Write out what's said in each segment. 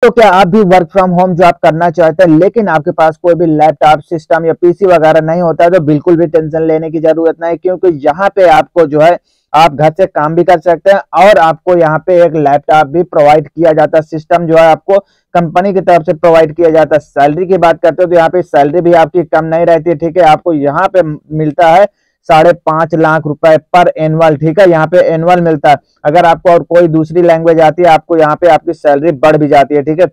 तो क्या आप भी वर्क फ्रॉम होम जॉब करना चाहते हैं लेकिन आपके पास कोई भी लैपटॉप सिस्टम या पीसी वगैरह नहीं होता है, तो बिल्कुल भी टेंशन लेने की जरूरत नहीं, क्योंकि यहाँ पे आपको जो है आप घर से काम भी कर सकते हैं और आपको यहाँ पे एक लैपटॉप भी प्रोवाइड किया जाता है। सिस्टम जो है आपको कंपनी की तरफ से प्रोवाइड किया जाता है। सैलरी की बात करते हो तो यहाँ पे सैलरी भी आपकी कम नहीं रहती है, ठीक है। आपको यहाँ पे मिलता है 5.5 लाख रुपए पर एनुअल, ठीक है। यहाँ पे एनुअल मिलता है। अगर आपको और कोई दूसरी लैंग्वेज आती है, आपको यहाँ पे आपकी सैलरी बढ़ भी जाती है, ठीक है।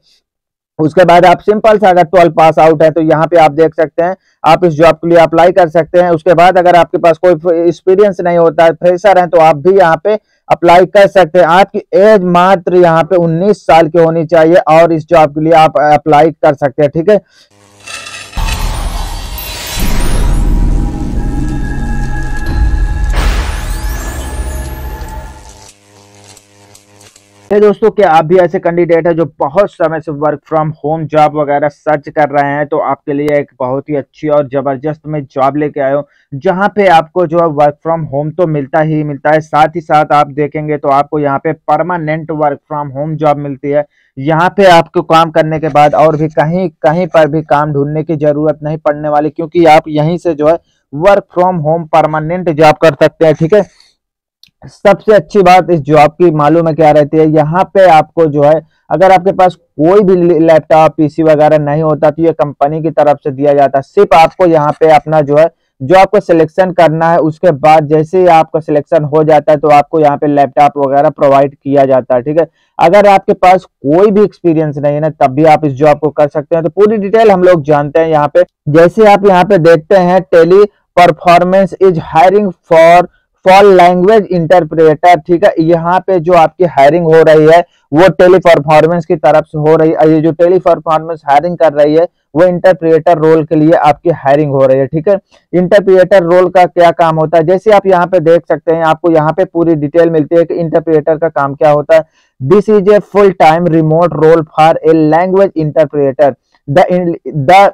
उसके बाद आप सिंपल सा अगर 12 पास आउट है तो यहाँ पे आप देख सकते हैं आप इस जॉब के लिए अप्लाई कर सकते हैं। उसके बाद अगर आपके पास कोई एक्सपीरियंस नहीं होता है, फ्रेशर है, तो आप भी यहाँ पे अप्लाई कर सकते हैं। आपकी एज मात्र यहाँ पे 19 साल की होनी चाहिए और इस जॉब के लिए आप अप्लाई कर सकते हैं, ठीक है। दोस्तों, क्या आप भी ऐसे कैंडिडेट है जो बहुत समय से वर्क फ्रॉम होम जॉब वगैरह सर्च कर रहे हैं, तो आपके लिए एक बहुत ही अच्छी और जबरदस्त मैं जॉब लेके आया हूँ, जहां पे आपको जो है वर्क फ्रॉम होम तो मिलता ही मिलता है, साथ ही साथ आप देखेंगे तो आपको यहाँ पे permanent work from home job मिलती है। यहाँ पे आपको काम करने के बाद और भी कहीं कहीं पर भी काम ढूंढने की जरूरत नहीं पड़ने वाली, क्योंकि आप यहीं से जो है work from home permanent job कर सकते हैं, ठीक है। सबसे अच्छी बात इस जॉब की मालूम है क्या रहती है, यहाँ पे आपको जो है अगर आपके पास कोई भी लैपटॉप पीसी वगैरह नहीं होता तो ये कंपनी की तरफ से दिया जाता है। सिर्फ आपको यहाँ पे अपना जो है जो आपको सिलेक्शन करना है, उसके बाद जैसे ही आपका सिलेक्शन हो जाता है तो आपको यहाँ पे लैपटॉप वगैरह प्रोवाइड किया जाता है, ठीक है। अगर आपके पास कोई भी एक्सपीरियंस नहीं है ना, तब भी आप इस जॉब को कर सकते हैं। तो पूरी डिटेल हम लोग जानते हैं यहाँ पे। जैसे आप यहाँ पे देखते हैं, Teleperformance is hiring for language interpreter, ठीक है। यहाँ पे जो आपकी हायरिंग हो रही है वो टेली परफॉर्मेंस की तरफ से हो रही है। ये जो टेली परफॉर्मेंस हायरिंग कर रही है वो इंटरप्रेटर रोल के लिए आपकी हायरिंग हो रही है, ठीक है। इंटरप्रेटर रोल का क्या काम होता है, जैसे आप यहाँ पे देख सकते हैं, आपको यहाँ पे पूरी डिटेल मिलती है कि इंटरप्रेटर का काम क्या होता है। This is a full time remote role for a language interpreter. The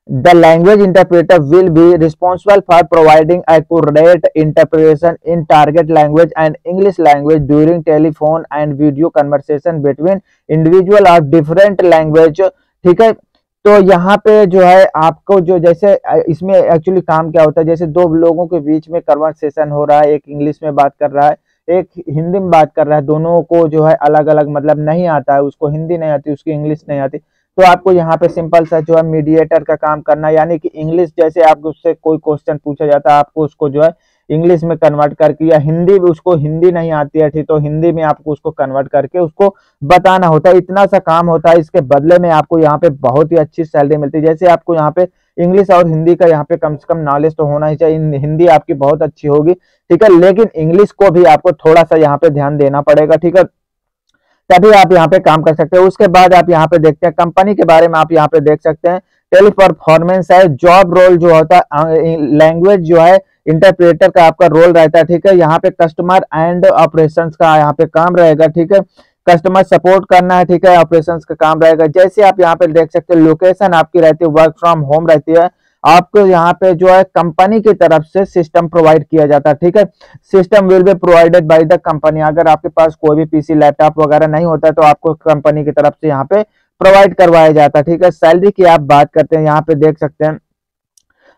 The language interpreter will be responsible for providing accurate interpretation in target language and English language during telephone and video conversation between individual of different language, ठीक है। तो यहाँ पे जो है आपको जो जैसे इसमें एक्चुअली काम क्या होता है, जैसे दो लोगों के बीच में कन्वर्सेशन हो रहा है, एक इंग्लिश में बात कर रहा है, एक हिंदी में बात कर रहा है, दोनों को जो है अलग अलग मतलब नहीं आता है, उसको हिंदी नहीं आती, उसकी इंग्लिश नहीं आती, तो आपको यहाँ पे सिंपल सा जो है मीडिएटर का काम करना, यानी कि इंग्लिश जैसे आपको उससे कोई क्वेश्चन पूछा जाता है, आपको उसको जो है इंग्लिश में कन्वर्ट करके, या हिंदी भी उसको हिंदी नहीं आती है, ठीक, तो हिंदी में आपको उसको कन्वर्ट करके उसको बताना होता है। इतना सा काम होता है। इसके बदले में आपको यहाँ पे बहुत ही अच्छी सैलरी मिलती है। जैसे आपको यहाँ पे इंग्लिश और हिंदी का यहाँ पे कम से कम नॉलेज तो होना ही चाहिए, हिंदी आपकी बहुत अच्छी होगी, ठीक है, लेकिन इंग्लिश को भी आपको थोड़ा सा यहाँ पे ध्यान देना पड़ेगा, ठीक है, तभी आप यहाँ पे काम कर सकते हो। उसके बाद आप यहाँ पे देखते हैं कंपनी के बारे में, आप यहाँ पे देख सकते हैं टेली परफॉर्मेंस है, जॉब रोल जो होता है लैंग्वेज जो है इंटरप्रेटर का आपका रोल रहता है, ठीक है। यहाँ पे कस्टमर एंड ऑपरेशंस का यहाँ पे काम रहेगा, ठीक है, कस्टमर सपोर्ट करना है, ठीक है, ऑपरेशंस का काम रहेगा। जैसे आप यहाँ पे देख सकते हैं लोकेशन आपकी रहती है वर्क फ्रॉम होम रहती है, आपको यहाँ पे जो है कंपनी की तरफ से सिस्टम प्रोवाइड किया जाता है, ठीक है। System will be provided by the company. अगर आपके पास कोई भी पीसी लैपटॉप वगैरह नहीं होता तो आपको कंपनी की तरफ से यहाँ पे प्रोवाइड करवाया जाता है, ठीक है। सैलरी की आप बात करते हैं, यहाँ पे देख सकते हैं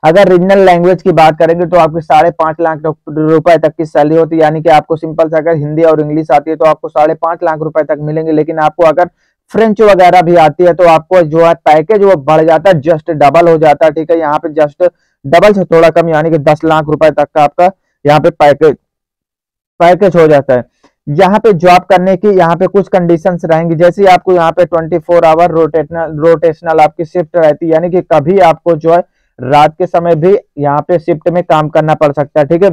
अगर रीजनल लैंग्वेज की बात करेंगे तो आपको 5.5 लाख रुपए तक की सैलरी होती है, यानी कि आपको सिंपल से अगर हिंदी और इंग्लिश आती है तो आपको 5.5 लाख रुपए तक मिलेंगे। लेकिन आपको अगर फ्रेंच वगैरह भी आती है तो आपको जो है पैकेज वो बढ़ जाता है, जस्ट डबल हो जाता है, ठीक है। यहाँ पे जस्ट डबल से थोड़ा कम, यानी कि 10 लाख रुपए तक का आपका यहाँ पे पैकेज हो जाता है। यहाँ पे जॉब करने की यहाँ पे कुछ कंडीशंस रहेंगी, जैसे आपको यहाँ पे 24 आवर रोटेशनल आपकी शिफ्ट रहती है, यानी कि कभी आपको जो है रात के समय भी यहाँ पे शिफ्ट में काम करना पड़ सकता है, ठीक है।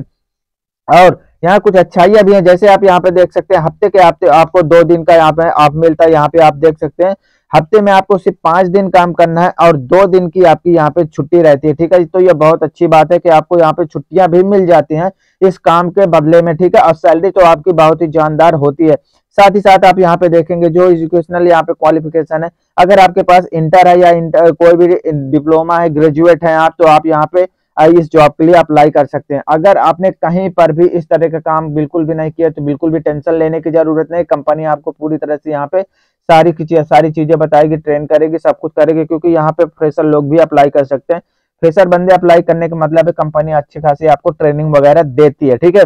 और यहाँ कुछ अच्छाइयां भी हैं, जैसे आप यहाँ पे देख सकते हैं हफ्ते के हफ्ते आपको 2 दिन का यहाँ पे आप मिलता है। यहाँ पे आप देख सकते हैं हफ्ते में आपको सिर्फ 5 दिन काम करना है और 2 दिन की आपकी यहाँ पे छुट्टी रहती है, ठीक है। तो ये बहुत अच्छी बात है कि आपको यहाँ पे छुट्टियां भी मिल जाती हैं इस काम के बदले में, ठीक है। और सैलरी तो आपकी बहुत ही जानदार होती है। साथ ही साथ आप यहाँ पे देखेंगे जो एजुकेशनल यहाँ पे क्वालिफिकेशन है, अगर आपके पास इंटर है या कोई भी डिप्लोमा है, ग्रेजुएट है आप, तो आप यहाँ पे इस जॉब के लिए अप्लाई कर सकते हैं। अगर आपने कहीं पर भी इस तरह का काम बिल्कुल भी नहीं किया तो बिल्कुल भी टेंशन लेने की जरूरत नहीं, कंपनी आपको पूरी तरह से यहाँ पे सारी चीजें बताएगी, ट्रेन करेगी, सब कुछ करेगी, क्योंकि यहाँ पे फ्रेशर लोग भी अप्लाई कर सकते हैं। फ्रेशर बंदे अप्लाई करने का मतलब है कंपनी अच्छी खासी आपको ट्रेनिंग वगैरह देती है, ठीक है।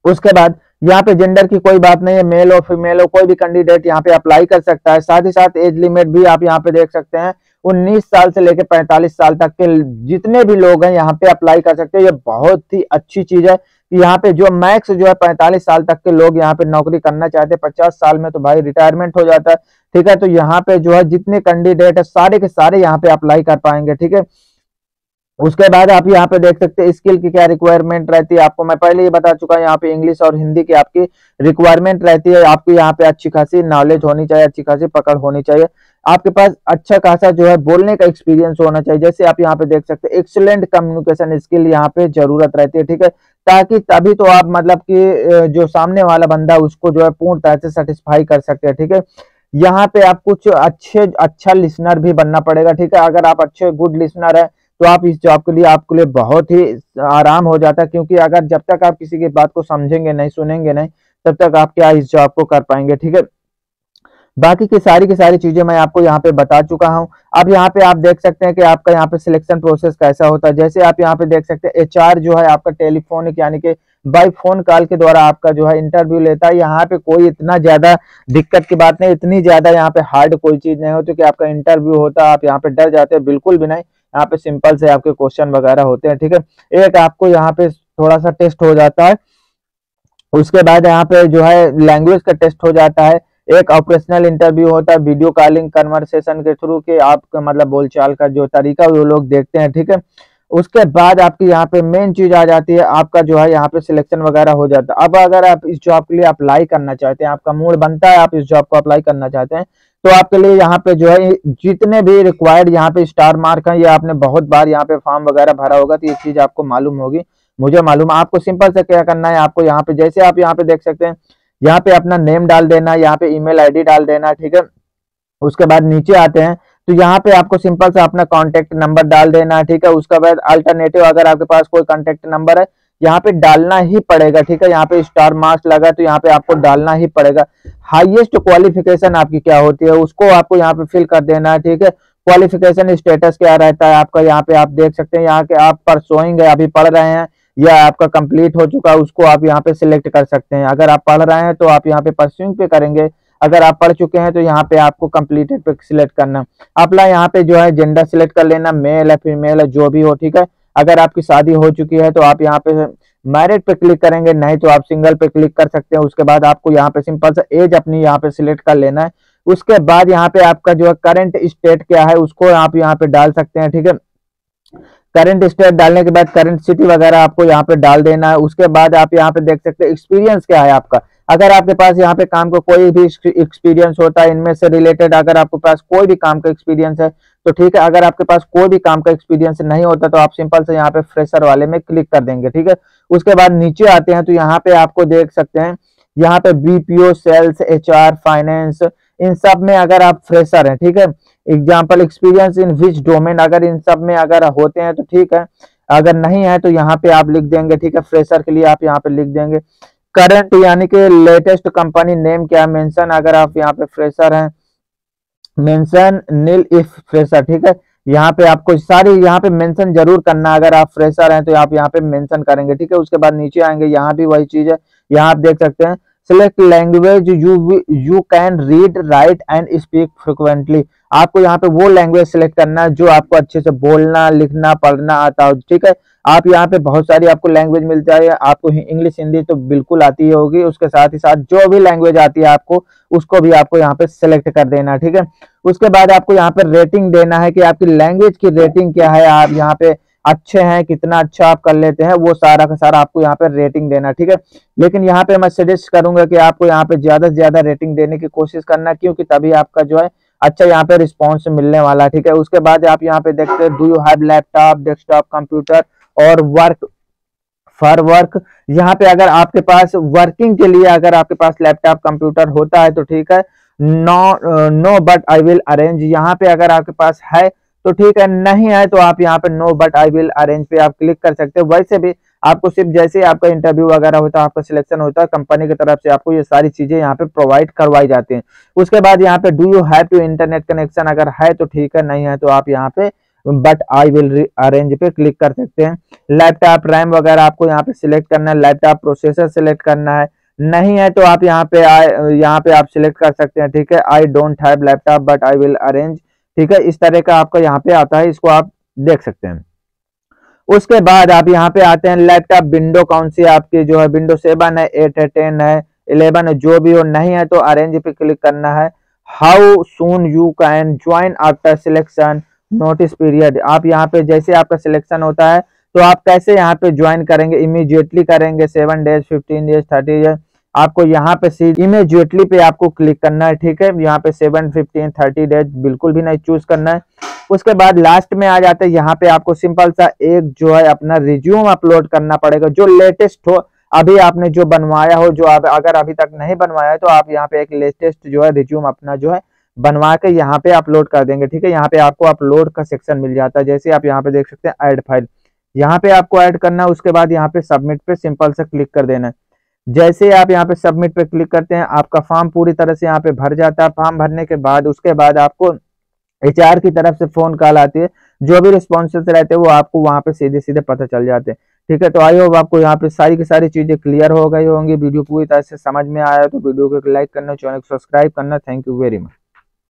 उसके बाद यहाँ पे जेंडर की कोई बात नहीं है, मेल और फीमेल हो कोई भी कैंडिडेट यहाँ पे अप्लाई कर सकता है। साथ ही साथ एज लिमिट भी आप यहाँ पे देख सकते हैं 19 साल से लेकर 45 साल तक के जितने भी लोग हैं यहाँ पे अप्लाई कर सकते हैं। ये बहुत ही अच्छी चीज है कि यहाँ पे जो मैक्स जो है 45 साल तक के लोग यहाँ पे नौकरी करना चाहते हैं। 50 साल में तो भाई रिटायरमेंट हो जाता है, ठीक है। तो यहाँ पे जो है जितने कैंडिडेट है सारे के सारे यहाँ पे अप्लाई कर पाएंगे, ठीक है। उसके बाद आप यहाँ पे देख सकते हैं स्किल की क्या रिक्वायरमेंट रहती है, आपको मैं पहले ही बता चुका हूँ। यहाँ पे इंग्लिश और हिंदी की आपकी रिक्वायरमेंट रहती है। आपकी यहाँ पे अच्छी खासी नॉलेज होनी चाहिए, अच्छी खासी पकड़ होनी चाहिए, आपके पास अच्छा खासा जो है बोलने का एक्सपीरियंस होना चाहिए। जैसे आप यहाँ पे देख सकते हैं एक्सीलेंट कम्युनिकेशन स्किल यहाँ पे जरूरत रहती है, ठीक है। ताकि तभी तो आप मतलब कि जो सामने वाला बंदा उसको जो है पूर्ण तरह से सेटिस्फाई कर सकते हैं, ठीक है। यहाँ पे आप कुछ अच्छा लिसनर भी बनना पड़ेगा, ठीक है। अगर आप अच्छे गुड लिसनर है तो आप इस जॉब के लिए आपके लिए बहुत ही आराम हो जाता है, क्योंकि अगर जब तक आप किसी की बात को समझेंगे नहीं, सुनेंगे नहीं, तब तक आप क्या इस जॉब को कर पाएंगे, ठीक है। बाकी की सारी चीजें मैं आपको यहाँ पे बता चुका हूँ। अब यहाँ पे आप देख सकते हैं कि आपका यहाँ पे सिलेक्शन प्रोसेस कैसा होता है। जैसे आप यहाँ पे देख सकते हैं एचआर जो है आपका टेलीफोनिक यानी कि बाय फोन कॉल के द्वारा आपका जो है इंटरव्यू लेता है। यहाँ पे कोई इतना ज्यादा दिक्कत की बात नहीं, इतनी ज्यादा यहाँ पे हार्ड कोई चीज नहीं होती कि आपका इंटरव्यू होता है आप यहाँ पे डर जाते हैं, बिल्कुल भी नहीं। यहाँ पे सिंपल से आपके क्वेश्चन वगैरह होते हैं, ठीक है। एक आपको यहाँ पे थोड़ा सा टेस्ट हो जाता है, उसके बाद यहाँ पे जो है लैंग्वेज का टेस्ट हो जाता है। एक ऑपरेशनल इंटरव्यू होता है वीडियो कॉलिंग कन्वर्सेशन के थ्रू के आपका मतलब बोलचाल का जो तरीका वो लोग देखते हैं, ठीक है। उसके बाद आपकी यहाँ पे मेन चीज आ जाती है, आपका जो है यहाँ पे सिलेक्शन वगैरह हो जाता है। अब अगर आप इस जॉब के लिए अप्लाई करना चाहते हैं, आपका मूड बनता है आप इस जॉब को अप्लाई करना चाहते हैं, तो आपके लिए यहाँ पे जो है जितने भी रिक्वायर्ड यहाँ पे स्टार मार्क है, ये आपने बहुत बार यहाँ पे फॉर्म वगैरह भरा होगा तो ये चीज आपको मालूम होगी, मुझे मालूम है। आपको सिंपल से क्या करना है, आपको यहाँ पे जैसे आप यहाँ पे देख सकते हैं, यहाँ पे अपना नेम डाल देना, यहाँ पे ईमेल आईडी डाल देना, ठीक है। उसके बाद नीचे आते हैं तो यहाँ पे आपको सिंपल से अपना कॉन्टेक्ट नंबर डाल देना है, ठीक है। उसके बाद अल्टरनेटिव अगर आपके पास कोई कॉन्टेक्ट नंबर है यहाँ पे डालना ही पड़ेगा, ठीक है। यहाँ पे स्टार मार्क्स लगा तो यहाँ पे आपको डालना ही पड़ेगा। हाईएस्ट क्वालिफिकेशन आपकी क्या होती है उसको आपको यहाँ पे फिल कर देना है, ठीक है। क्वालिफिकेशन स्टेटस क्या रहता है आपका, यहाँ पे आप देख सकते हैं, यहाँ के आप परसोइंग है अभी पढ़ रहे हैं या आपका कंप्लीट हो चुका है, उसको आप यहाँ पे सिलेक्ट कर सकते हैं। अगर आप पढ़ रहे हैं तो आप यहाँ पे परस्यूइंग पे करेंगे, अगर आप पढ़ चुके हैं तो यहाँ पे आपको कंप्लीटेड पे सिलेक्ट करना। अपना यहाँ पे जो है जेंडर सिलेक्ट कर लेना, मेल है फीमेल है जो भी हो, ठीक है। अगर आपकी शादी हो चुकी है तो आप यहाँ पे मैरिड पे क्लिक करेंगे, नहीं तो आप सिंगल पे क्लिक कर सकते हैं। उसके बाद आपको यहाँ पे सिंपल सा एज अपनी यहाँ पे सिलेक्ट कर लेना है। उसके बाद यहाँ पे आपका जो है करंट स्टेट क्या है उसको आप यहाँ पे डाल सकते हैं, ठीक है। करंट स्टेट डालने के बाद करंट सिटी वगैरह आपको यहाँ पे डाल देना है। उसके बाद आप यहाँ पे देख सकते हैं एक्सपीरियंस क्या है आपका, अगर आपके पास यहाँ पे काम का कोई भी एक्सपीरियंस होता है इनमें से रिलेटेड, अगर आपके पास कोई भी काम का एक्सपीरियंस है तो ठीक है। अगर आपके पास कोई भी काम का एक्सपीरियंस नहीं होता तो आप सिंपल से यहाँ पे फ्रेशर वाले में क्लिक कर देंगे, ठीक है। उसके बाद नीचे आते हैं तो यहाँ पे आपको देख सकते हैं, यहाँ पे बीपीओ सेल्स एचआर फाइनेंस इन सब में अगर आप फ्रेशर हैं, ठीक है। Example experience in which domain, अगर इन सब में अगर होते हैं तो ठीक है, अगर नहीं है तो यहाँ पे आप लिख देंगे, ठीक है। फ्रेशर के लिए आप यहाँ पे लिख देंगे करंट यानी कि लेटेस्ट कंपनी नेम क्या मेंशन, अगर आप यहाँ पे फ्रेशर हैं मेंशन नील इफ फ्रेशर, ठीक है। यहाँ पे आपको सारी यहाँ पे मेंशन जरूर करना, अगर आप फ्रेशर हैं तो आप यहाँ पे मेंशन करेंगे, ठीक है। उसके बाद नीचे आएंगे, यहाँ भी वही चीज है, यहाँ आप देख सकते हैं select language you can read write and speak frequently. आपको यहाँ पे वो लैंग्वेज सिलेक्ट करना है जो आपको अच्छे से बोलना लिखना पढ़ना आता हो, ठीक है। आप यहाँ पे बहुत सारी आपको लैंग्वेज मिल जाए, आपको इंग्लिश हिंदी तो बिल्कुल आती होगी, उसके साथ ही साथ जो भी लैंग्वेज आती है आपको उसको भी आपको यहाँ पे सिलेक्ट कर देना, ठीक है। उसके बाद आपको यहाँ पे रेटिंग देना है कि आपकी लैंग्वेज की रेटिंग क्या है, आप यहाँ पे अच्छे हैं कितना अच्छा आप कर लेते हैं, वो सारा का सारा आपको यहाँ पे रेटिंग देना, ठीक है। लेकिन यहाँ पे मैं सजेस्ट करूंगा कि आपको यहाँ पे ज्यादा से ज्यादा रेटिंग देने की कोशिश करना, क्योंकि तभी आपका जो है अच्छा यहाँ पे रिस्पॉन्स मिलने वाला है, ठीक है। उसके बाद आप यहाँ पे देखते हैं do you have laptop desktop computer और वर्क फॉर वर्क। यहाँ पे अगर आपके पास वर्किंग के लिए अगर आपके पास लैपटॉप कंप्यूटर होता है तो ठीक है, no but I will arrange, यहाँ पे अगर आपके पास है तो ठीक है, नहीं है तो आप यहाँ पे no but I will arrange पे आप क्लिक कर सकते हैं। वैसे भी आपको सिर्फ जैसे ही आपका इंटरव्यू वगैरह होता है, आपका सिलेक्शन होता है, कंपनी की तरफ से आपको ये सारी चीजें यहाँ पे प्रोवाइड करवाई जाती हैं। उसके बाद यहाँ पे do you have two internet connection, अगर है तो ठीक है, नहीं है तो आप यहाँ पे बट आई विल अरेंज पे क्लिक कर सकते हैं। लैपटॉप रैम वगैरह आपको यहाँ पे सिलेक्ट करना है, लैपटॉप प्रोसेसर सिलेक्ट करना है, नहीं है तो आप यहाँ पे आप सिलेक्ट कर सकते हैं, ठीक है। I don't have laptop but I will arrange, ठीक है। इस तरह का आपका यहाँ पे आता है, इसको आप देख सकते हैं। उसके बाद आप यहाँ पे आते हैं, लैपटॉप विंडो कौन सी आपकी जो है, विंडो 7 है, 8 है, 10 है, 11 है, जो भी हो, नहीं है तो अरेंज पे क्लिक करना है। How soon you can join after selection, notice period, आप यहाँ पे जैसे आपका सिलेक्शन होता है तो आप कैसे यहाँ पे ज्वाइन करेंगे, इमीडिएटली करेंगे, 7 डेज, 15 डेज, 30 डेज, आपको यहाँ पे इमीडिएटली पे आपको क्लिक करना है, ठीक है। यहाँ पे 7, 15, 30 डेज बिल्कुल भी नहीं चूज करना है। उसके बाद लास्ट में आ जाते हैं, यहाँ पे आपको सिंपल सा एक जो है अपना रिज्यूम अपलोड करना पड़ेगा, जो लेटेस्ट हो, अभी आपने जो बनवाया हो, जो आप अगर अभी तक नहीं बनवाया है तो आप यहाँ पे एक लेटेस्ट जो है रिज्यूम अपना जो है बनवा के यहाँ पे अपलोड कर देंगे, ठीक है। यहाँ पे आपको अपलोड का सेक्शन मिल जाता है, जैसे आप यहाँ पे देख सकते हैं ऐड फाइल, यहाँ पे आपको ऐड करना है। उसके बाद यहाँ पे सबमिट पे सिंपल से क्लिक कर देना है। जैसे आप यहाँ पे सबमिट पे क्लिक करते हैं, आपका फॉर्म पूरी तरह से यहाँ पे भर जाता है। फॉर्म भरने के बाद उसके बाद आपको एचआर की तरफ से फोन कॉल आती है, जो भी रिस्पॉन्सेस रहते हैं वो आपको वहां पे सीधे सीधे पता चल जाते हैं, ठीक है। तो आई होप आपको यहाँ पे सारी की सारी चीजें क्लियर हो गई होंगी। वीडियो पूरी तरह से समझ में आया तो वीडियो को लाइक करना, चैनल को सब्सक्राइब करना। Thank you very much.